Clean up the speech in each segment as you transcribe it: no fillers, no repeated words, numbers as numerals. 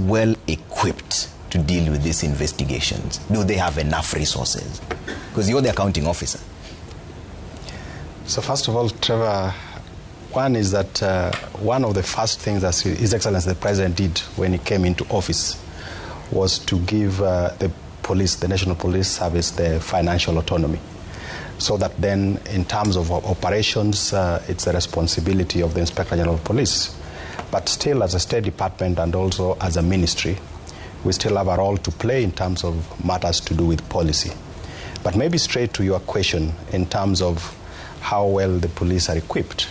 well equipped to deal with these investigations? Do they have enough resources? Because you're the accounting officer. So first of all, Trevor, one is that one of the first things that His Excellency the President did when he came into office was to give the police, the National Police Service, the financial autonomy. So that then, in terms of operations, it's the responsibility of the Inspector General of Police. But still, as a State Department and also as a ministry, we still have a role to play in terms of matters to do with policy. But maybe straight to your question in terms of how well the police are equipped.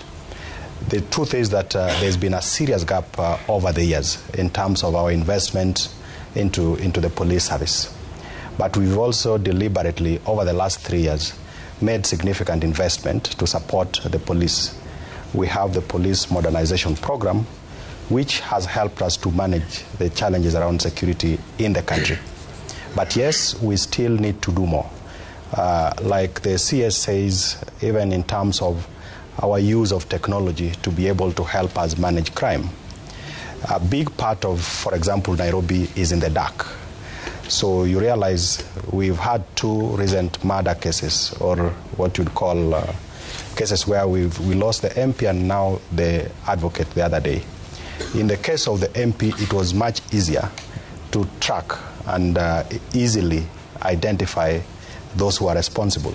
The truth is that there's been a serious gap over the years in terms of our investment into the police service. But we've also deliberately, over the last 3 years, made significant investment to support the police. We have the police modernization program, which has helped us to manage the challenges around security in the country. But yes, we still need to do more. Like the CS says, even in terms of our use of technology to be able to help us manage crime. A big part of, for example, Nairobi is in the dark. So you realize we've had 2 recent murder cases, or what you'd call cases where we lost the MP and now the advocate the other day. In the case of the MP, it was much easier to track and easily identify those who are responsible,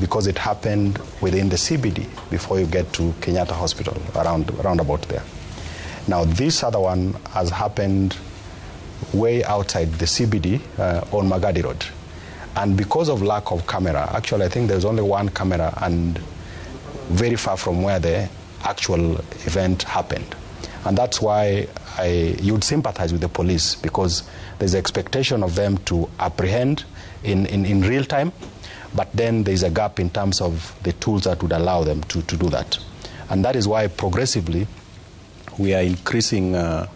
because it happened within the CBD before you get to Kenyatta Hospital, around about there. Now, this other one has happened way outside the CBD on Magadi Road. And because of lack of camera, actually I think there's only one camera and very far from where the actual event happened. And that's why you'd sympathize with the police, because there's an expectation of them to apprehend in real time, but then there's a gap in terms of the tools that would allow them to do that. And that is why progressively we are increasing our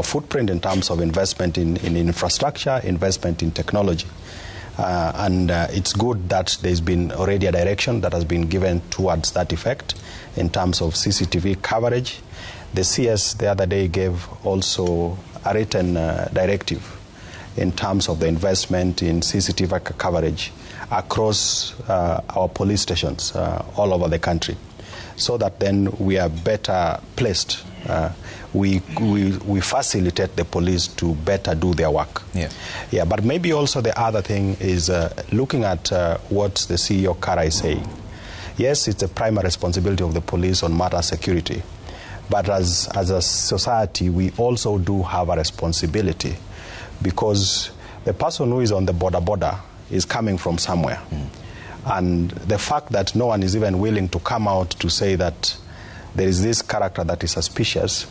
footprint in terms of investment in infrastructure, investment in technology. And it's good that there's been already a direction that has been given towards that effect in terms of CCTV coverage. The CS the other day gave also a written directive in terms of the investment in CCTV coverage across our police stations all over the country, so that then we are better placed. We facilitate the police to better do their work. Yeah, but maybe also the other thing is looking at what the CEO Kara is saying. Yes, it's a primary responsibility of the police on matter security, but as a society, we also do have a responsibility, because the person who is on the border is coming from somewhere. And the fact that no one is even willing to come out to say that there is this character that is suspicious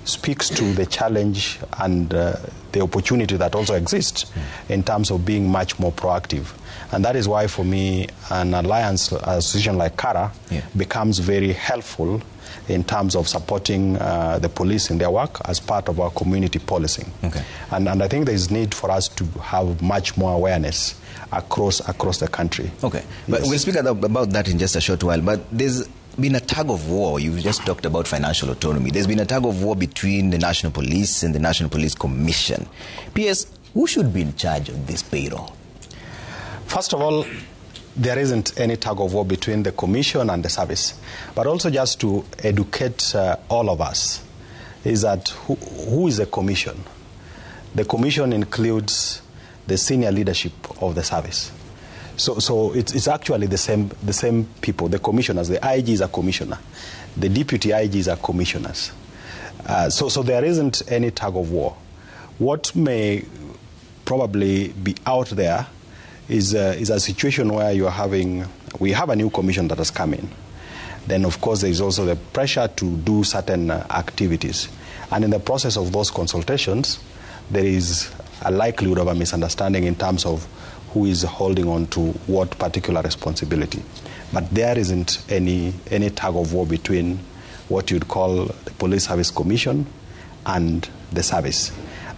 speaks to the challenge and the opportunity that also exists in terms of being much more proactive. And that is why, for me, an alliance association like Kara becomes very helpful in terms of supporting the police in their work as part of our community policing. And I think there is need for us to have much more awareness across the country. But we'll speak about that in just a short while. But there's been a tug of war. You've just talked about financial autonomy. There's been a tug of war between the National Police and the National Police Commission. PS, who should be in charge of this payroll? First of all, there isn't any tug of war between the commission and the service. But also, just to educate all of us, is that who is the commission? The commission includes the senior leadership of the service. So it's actually the same people, the commissioners. The IG is a commissioner. The deputy IGs are commissioners. So there isn't any tug of war. What may probably be out there is a situation where we have a new commission that has come in. Then, of course, there is also the pressure to do certain activities. And in the process of those consultations, there is a likelihood of a misunderstanding in terms of who is holding on to what particular responsibility. But there isn't any tug of war between what you'd call the Police Service Commission and the service.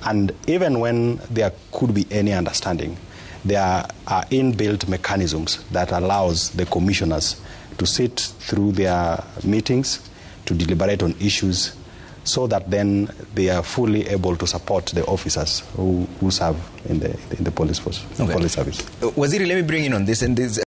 And even when there could be any understanding, there are inbuilt mechanisms that allows the commissioners to sit through their meetings, to deliberate on issues, so that then they are fully able to support the officers who serve in the police force, okay. police service. Waziri, let me bring in on this, and this